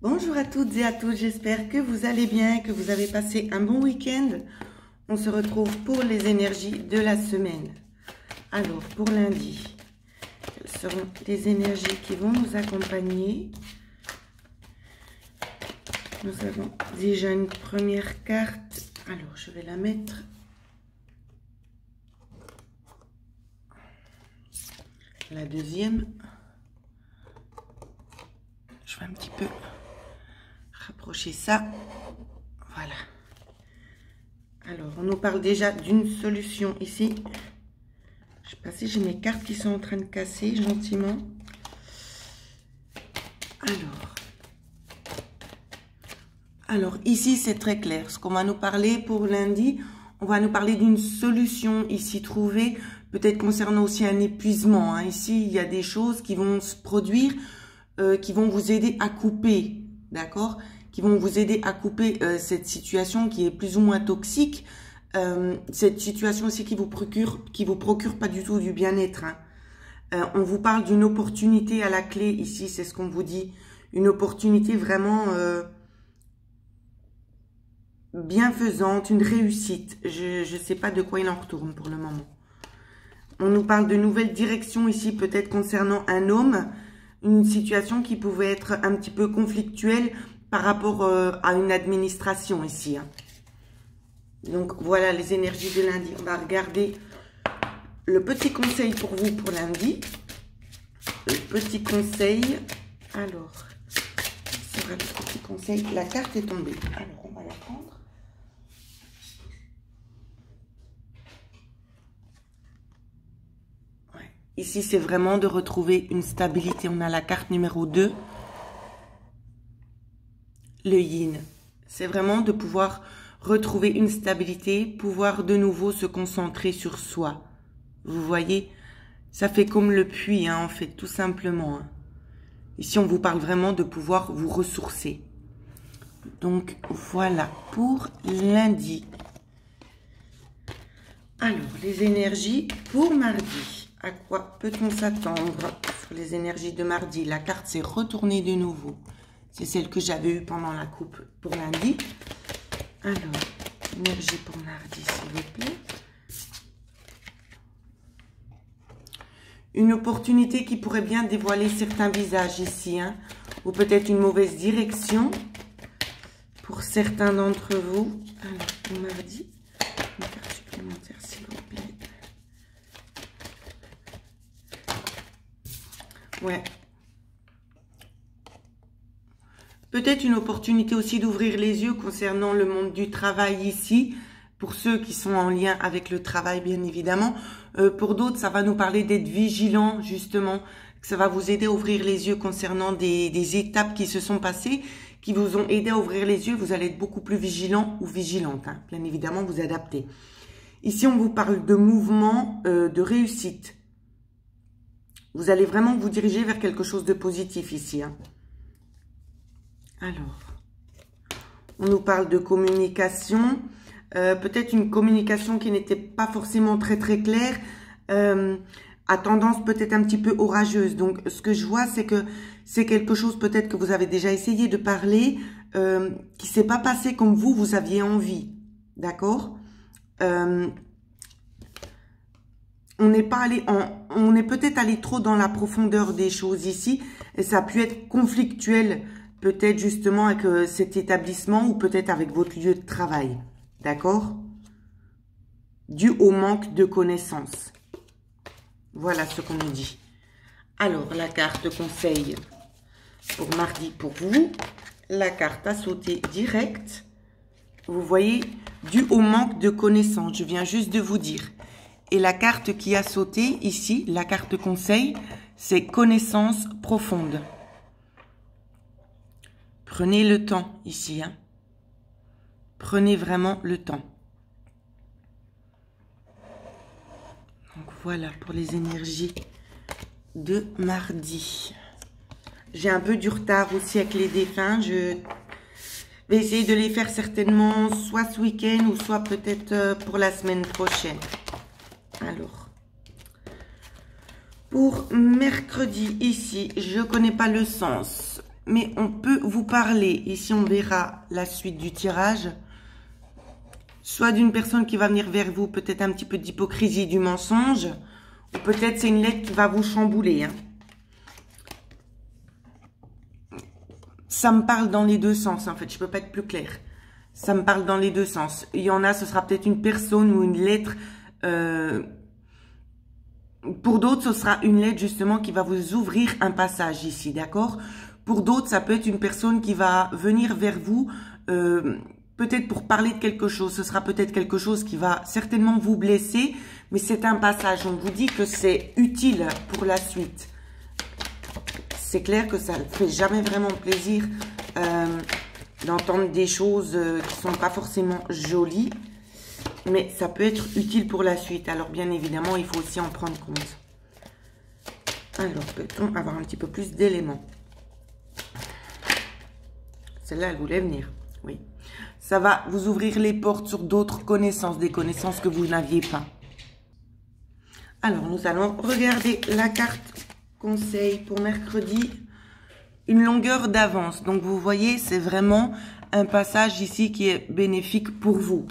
Bonjour à toutes et à tous, j'espère que vous allez bien, que vous avez passé un bon week-end. On se retrouve pour les énergies de la semaine. Alors, pour lundi, quelles seront les énergies qui vont nous accompagner? Nous avons déjà une première carte. Alors, je vais la mettre. La deuxième. Je vais un petit peu rapprocher ça. Voilà. Alors, on nous parle déjà d'une solution ici. Je sais pas si j'ai mes cartes qui sont en train de casser gentiment. Alors ici, c'est très clair. Ce qu'on va nous parler pour lundi, on va nous parler d'une solution ici trouvée, peut-être concernant aussi un épuisement. Ici, il y a des choses qui vont se produire, qui vont vous aider à couper, d'accord? Qui vont vous aider à couper cette situation qui est plus ou moins toxique. Cette situation aussi qui vous procure pas du tout du bien-être. On vous parle d'une opportunité à la clé ici, c'est ce qu'on vous dit. Une opportunité vraiment bienfaisante, une réussite. Je ne sais pas de quoi il en retourne pour le moment. On nous parle de nouvelles directions ici, peut-être concernant un homme. Une situation qui pouvait être un petit peu conflictuelle par rapport à une administration ici. Donc voilà les énergies de lundi. On va regarder le petit conseil pour vous pour lundi. Le petit conseil. Alors, ce sera le petit conseil. La carte est tombée. Alors, on va la prendre. Ouais. Ici, c'est vraiment de retrouver une stabilité. On a la carte numéro 2. Le yin. C'est vraiment de pouvoir retrouver une stabilité, pouvoir de nouveau se concentrer sur soi. Vous voyez, ça fait comme le puits, en fait, tout simplement. Ici, on vous parle vraiment de pouvoir vous ressourcer. Donc, voilà pour lundi. Alors, les énergies pour mardi. À quoi peut-on s'attendre sur les énergies de mardi? La carte s'est retournée de nouveau. C'est celle que j'avais eue pendant la coupe pour lundi. Alors, énergie pour mardi, s'il vous plaît. Une opportunité qui pourrait bien dévoiler certains visages ici, ou peut-être une mauvaise direction pour certains d'entre vous. Alors, pour mardi, une carte supplémentaire, s'il vous plaît. Ouais. Peut-être une opportunité aussi d'ouvrir les yeux concernant le monde du travail ici, pour ceux qui sont en lien avec le travail, bien évidemment. Pour d'autres, ça va nous parler d'être vigilant, justement, que ça va vous aider à ouvrir les yeux concernant des étapes qui se sont passées, qui vous ont aidé à ouvrir les yeux. Vous allez être beaucoup plus vigilant ou vigilante, bien évidemment, vous adaptez. Ici, on vous parle de mouvement, de réussite. Vous allez vraiment vous diriger vers quelque chose de positif ici, Alors, on nous parle de communication, peut-être une communication qui n'était pas forcément très claire, à tendance peut-être un petit peu orageuse. Donc, ce que je vois, c'est que c'est quelque chose peut-être que vous avez déjà essayé de parler, qui s'est pas passé comme vous aviez envie, d'accord? On n'est pas allé on est peut-être allé trop dans la profondeur des choses ici, et ça a pu être conflictuel. Peut-être justement avec cet établissement ou peut-être avec votre lieu de travail. D'accord? Dû au manque de connaissances. Voilà ce qu'on nous dit. Alors, la carte conseil pour mardi pour vous. La carte a sauté direct. Vous voyez, dû au manque de connaissances. Je viens juste de vous dire. Et la carte qui a sauté ici, la carte conseil, c'est connaissance profonde. Prenez le temps ici. Prenez vraiment le temps. Donc voilà pour les énergies de mardi. J'ai un peu du retard aussi avec les défunts. Je vais essayer de les faire certainement soit ce week-end ou soit peut-être pour la semaine prochaine. Alors, pour mercredi ici, je ne connais pas le sens. mais on peut vous parler, ici on verra la suite du tirage, soit d'une personne qui va venir vers vous, peut-être un petit peu d'hypocrisie, du mensonge, ou peut-être c'est une lettre qui va vous chambouler. Hein. Ça me parle dans les deux sens, en fait, je peux pas être plus claire. Ça me parle dans les deux sens. Il y en a, ce sera peut-être une personne ou une lettre. Pour d'autres, ce sera une lettre justement qui va vous ouvrir un passage ici, d'accord? Pour d'autres, ça peut être une personne qui va venir vers vous, peut-être pour parler de quelque chose. Ce sera peut-être quelque chose qui va certainement vous blesser, mais c'est un passage. On vous dit que c'est utile pour la suite. C'est clair que ça ne fait jamais vraiment plaisir d'entendre des choses qui sont pas forcément jolies, mais ça peut être utile pour la suite. Alors bien évidemment, il faut aussi en prendre compte. Alors, peut-on avoir un petit peu plus d'éléments? Celle-là, elle voulait venir, oui. Ça va vous ouvrir les portes sur d'autres connaissances, des connaissances que vous n'aviez pas. Alors, nous allons regarder la carte conseil pour mercredi. Une longueur d'avance. Donc, vous voyez, c'est vraiment un passage ici qui est bénéfique pour vous.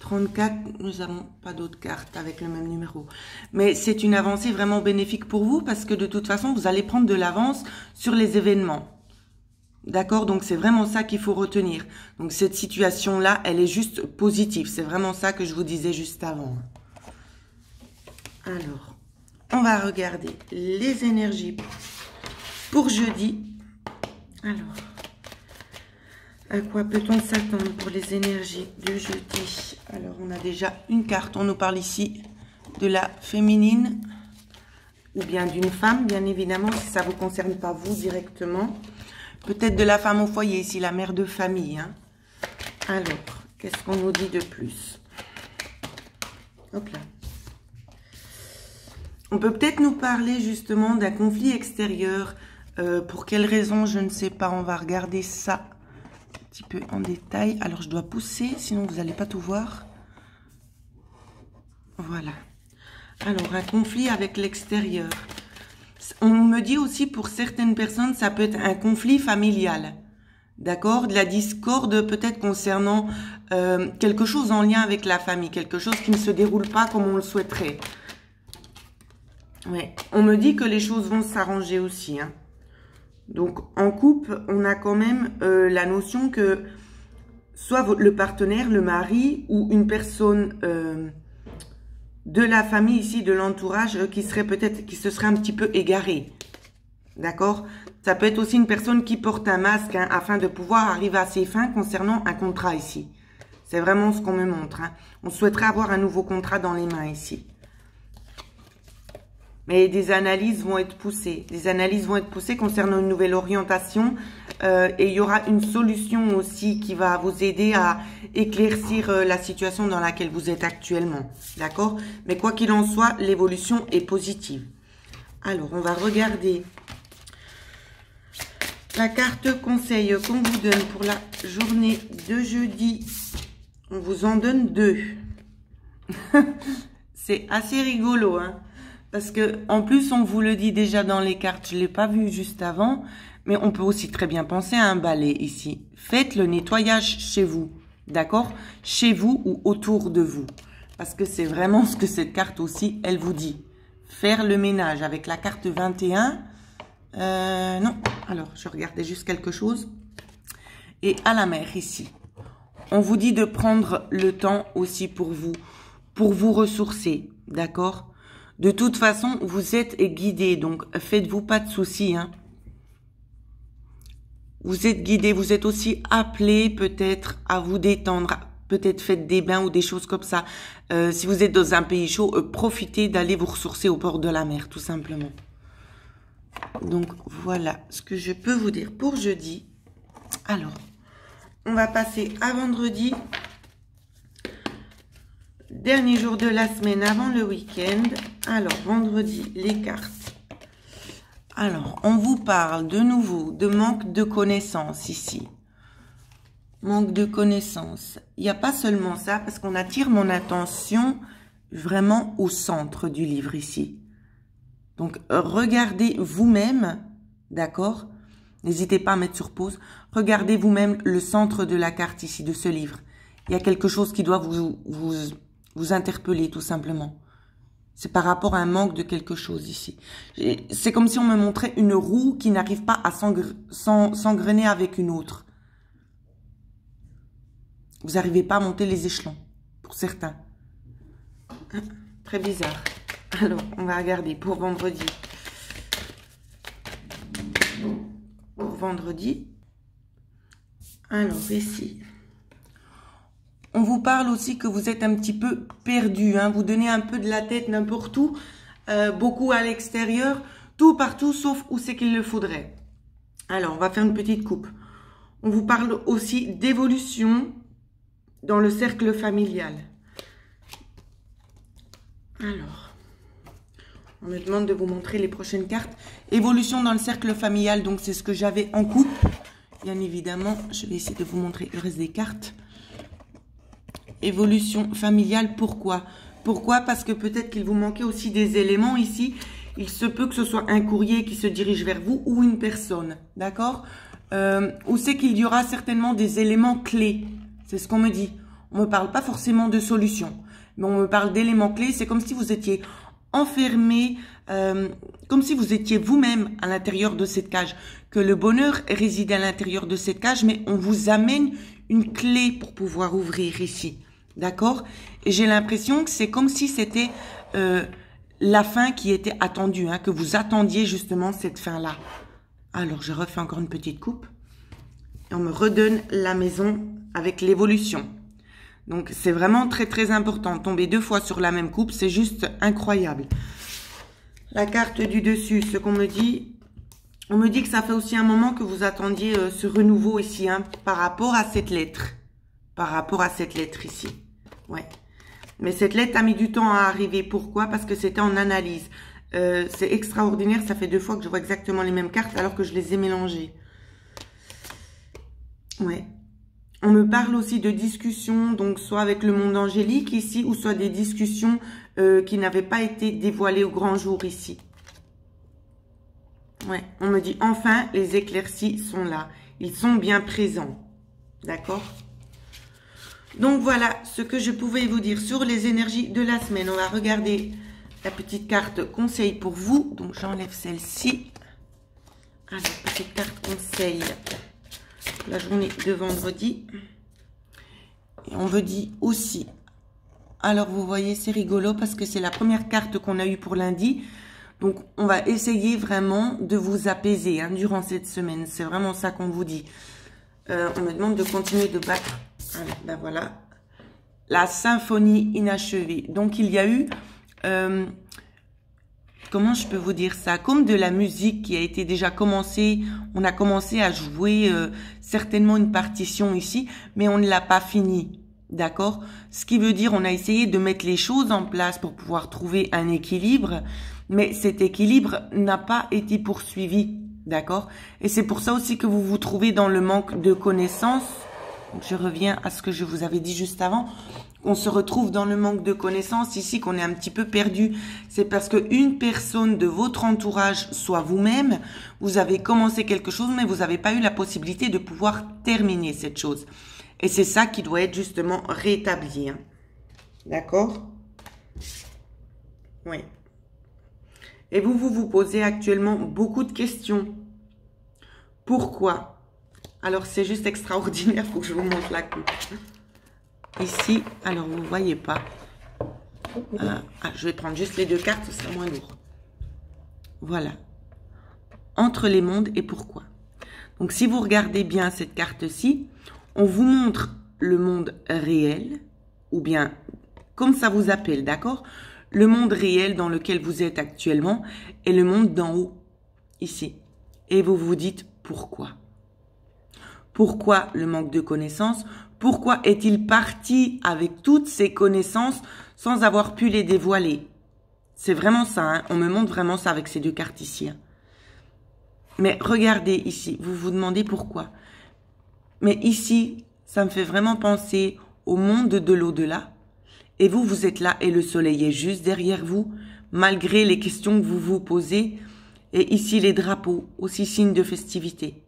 34, nous n'avons pas d'autres cartes avec le même numéro. Mais c'est une avancée vraiment bénéfique pour vous parce que de toute façon, vous allez prendre de l'avance sur les événements. D'accord? Donc, c'est vraiment ça qu'il faut retenir. Donc, cette situation-là, elle est juste positive. C'est vraiment ça que je vous disais juste avant. Alors, on va regarder les énergies pour jeudi. Alors, à quoi peut-on s'attendre pour les énergies de jeudi? Alors, on a déjà une carte. On nous parle ici de la féminine ou bien d'une femme, bien évidemment, si ça ne vous concerne pas vous directement. Peut-être de la femme au foyer, ici, la mère de famille. Hein. Alors, qu'est-ce qu'on nous dit de plus? Hop là. On peut peut-être nous parler justement d'un conflit extérieur. Pour quelle raison, je ne sais pas. On va regarder ça un petit peu en détail. Alors, je dois pousser, sinon vous n'allez pas tout voir. Voilà. Alors, un conflit avec l'extérieur. On me dit aussi, pour certaines personnes, ça peut être un conflit familial. D'accord? De la discorde peut-être concernant quelque chose en lien avec la famille. Quelque chose qui ne se déroule pas comme on le souhaiterait. Ouais. On me dit que les choses vont s'arranger aussi. Hein. Donc, en couple, on a quand même la notion que soit le partenaire, le mari ou une personne de la famille ici, de l'entourage, qui se serait un petit peu égaré. D'accord? Ça peut être aussi une personne qui porte un masque hein, afin de pouvoir arriver à ses fins concernant un contrat ici. C'est vraiment ce qu'on me montre. Hein. On souhaiterait avoir un nouveau contrat dans les mains ici. Mais des analyses vont être poussées. Des analyses vont être poussées concernant une nouvelle orientation. Et il y aura une solution aussi qui va vous aider à éclaircir la situation dans laquelle vous êtes actuellement. D'accord? Mais quoi qu'il en soit, l'évolution est positive. Alors, on va regarder la carte conseil qu'on vous donne pour la journée de jeudi. On vous en donne 2. C'est assez rigolo, hein? Parce que, en plus, on vous le dit déjà dans les cartes, je ne l'ai pas vu juste avant, mais on peut aussi très bien penser à un balai ici. Faites le nettoyage chez vous, d'accord? Chez vous ou autour de vous. Parce que c'est vraiment ce que cette carte aussi, elle vous dit. Faire le ménage avec la carte 21. Non, alors, je regardais juste quelque chose. Et à la mer ici. On vous dit de prendre le temps aussi pour vous ressourcer, d'accord? De toute façon, vous êtes guidé, donc faites-vous pas de soucis. Hein. Vous êtes guidé, vous êtes aussi appelé peut-être à vous détendre. Peut-être faites des bains ou des choses comme ça. Si vous êtes dans un pays chaud, profitez d'aller vous ressourcer au bord de la mer, tout simplement. Donc voilà ce que je peux vous dire pour jeudi. Alors, on va passer à vendredi. Dernier jour de la semaine avant le week-end. Alors, vendredi, les cartes. Alors, on vous parle de nouveau de manque de connaissances ici. Manque de connaissances. Il n'y a pas seulement ça, parce qu'on attire mon attention vraiment au centre du livre ici. Donc, regardez vous-même, d'accord? N'hésitez pas à mettre sur pause. Regardez vous-même le centre de la carte ici, de ce livre. Il y a quelque chose qui doit vous interpeller, tout simplement. C'est par rapport à un manque de quelque chose ici. C'est comme si on me montrait une roue qui n'arrive pas à s'engrener avec une autre. Vous n'arrivez pas à monter les échelons, pour certains. Très bizarre. Alors, on va regarder pour vendredi. Pour vendredi. Alors, ici. On vous parle aussi que vous êtes un petit peu perdu. Hein, vous donnez un peu de la tête n'importe où. Beaucoup à l'extérieur. Tout partout, sauf où c'est qu'il le faudrait. Alors, on va faire une petite coupe. On vous parle aussi d'évolution dans le cercle familial. Alors, on me demande de vous montrer les prochaines cartes. Évolution dans le cercle familial, donc c'est ce que j'avais en coupe. Bien évidemment, je vais essayer de vous montrer le reste des cartes. Évolution familiale, pourquoi? Pourquoi? Parce que peut-être qu'il vous manquait aussi des éléments ici. Il se peut que ce soit un courrier qui se dirige vers vous ou une personne, d'accord? Ou c'est qu'il y aura certainement des éléments clés. C'est ce qu'on me dit. On ne me parle pas forcément de solution, mais on me parle d'éléments clés. C'est comme si vous étiez enfermé, comme si vous étiez vous-même à l'intérieur de cette cage, que le bonheur réside à l'intérieur de cette cage, mais on vous amène une clé pour pouvoir ouvrir ici, d'accord? Et j'ai l'impression que c'est comme si c'était la fin qui était attendue, hein, que vous attendiez justement cette fin-là. Alors, je refais encore une petite coupe. Et on me redonne la maison avec l'évolution. Donc, c'est vraiment très, très important. Tomber 2 fois sur la même coupe, c'est juste incroyable. La carte du dessus, ce qu'on me dit, on me dit que ça fait aussi un moment que vous attendiez ce renouveau ici, hein, par rapport à cette lettre. Par rapport à cette lettre ici. Ouais. Mais cette lettre a mis du temps à arriver. Pourquoi? Parce que c'était en analyse. C'est extraordinaire. Ça fait 2 fois que je vois exactement les mêmes cartes alors que je les ai mélangées. Ouais. On me parle aussi de discussions, donc soit avec le monde angélique ici, ou soit des discussions qui n'avaient pas été dévoilées au grand jour ici. Ouais, on me dit enfin, les éclaircies sont là. Ils sont bien présents. D'accord? Donc voilà ce que je pouvais vous dire sur les énergies de la semaine. On va regarder la petite carte conseil pour vous. Donc j'enlève celle-ci. Alors, petite carte conseil. La journée de vendredi. Et on veut dire aussi. Alors, vous voyez, c'est rigolo parce que c'est la première carte qu'on a eue pour lundi. Donc, on va essayer vraiment de vous apaiser hein, durant cette semaine. C'est vraiment ça qu'on vous dit. On me demande de continuer de battre. Alors, ben voilà. La symphonie inachevée. Donc, il y a eu... comment je peux vous dire ça? Comme de la musique qui a été déjà commencée. On a commencé à jouer certainement une partition ici, mais on ne l'a pas fini. D'accord? Ce qui veut dire on a essayé de mettre les choses en place pour pouvoir trouver un équilibre, mais cet équilibre n'a pas été poursuivi. D'accord? Et c'est pour ça aussi que vous vous trouvez dans le manque de connaissances. Donc, je reviens à ce que je vous avais dit juste avant. On se retrouve dans le manque de connaissances ici, qu'on est un petit peu perdu. C'est parce qu'une personne de votre entourage, soit vous-même, vous avez commencé quelque chose, mais vous n'avez pas eu la possibilité de pouvoir terminer cette chose. Et c'est ça qui doit être justement rétabli. Hein. D'accord? Oui. Et vous posez actuellement beaucoup de questions. Pourquoi? Alors, c'est juste extraordinaire. Il faut que je vous montre la coupe. Ici, alors vous ne voyez pas. Je vais prendre juste les 2 cartes, ce sera moins lourd. Voilà. Entre les mondes et pourquoi. Donc, si vous regardez bien cette carte-ci, on vous montre le monde réel, ou bien, comme ça vous appelle, d'accord? Le monde réel dans lequel vous êtes actuellement et le monde d'en haut, ici. Et vous vous dites pourquoi. Pourquoi le manque de connaissances? Pourquoi est-il parti avec toutes ces connaissances sans avoir pu les dévoiler? C'est vraiment ça, hein? On me montre vraiment ça avec ces 2 cartes ici. Hein? Mais regardez ici, vous vous demandez pourquoi. Mais ici, ça me fait vraiment penser au monde de l'au-delà. Et vous, vous êtes là et le soleil est juste derrière vous, malgré les questions que vous vous posez. Et ici, les drapeaux, aussi signe de festivité.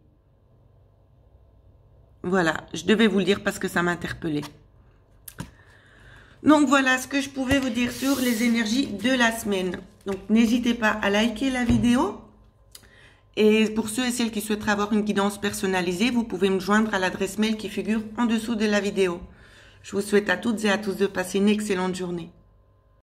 Voilà, je devais vous le dire parce que ça m'interpellait. Donc voilà ce que je pouvais vous dire sur les énergies de la semaine. Donc n'hésitez pas à liker la vidéo. Et pour ceux et celles qui souhaiteraient avoir une guidance personnalisée, vous pouvez me joindre à l'adresse mail qui figure en dessous de la vidéo. Je vous souhaite à toutes et à tous de passer une excellente journée.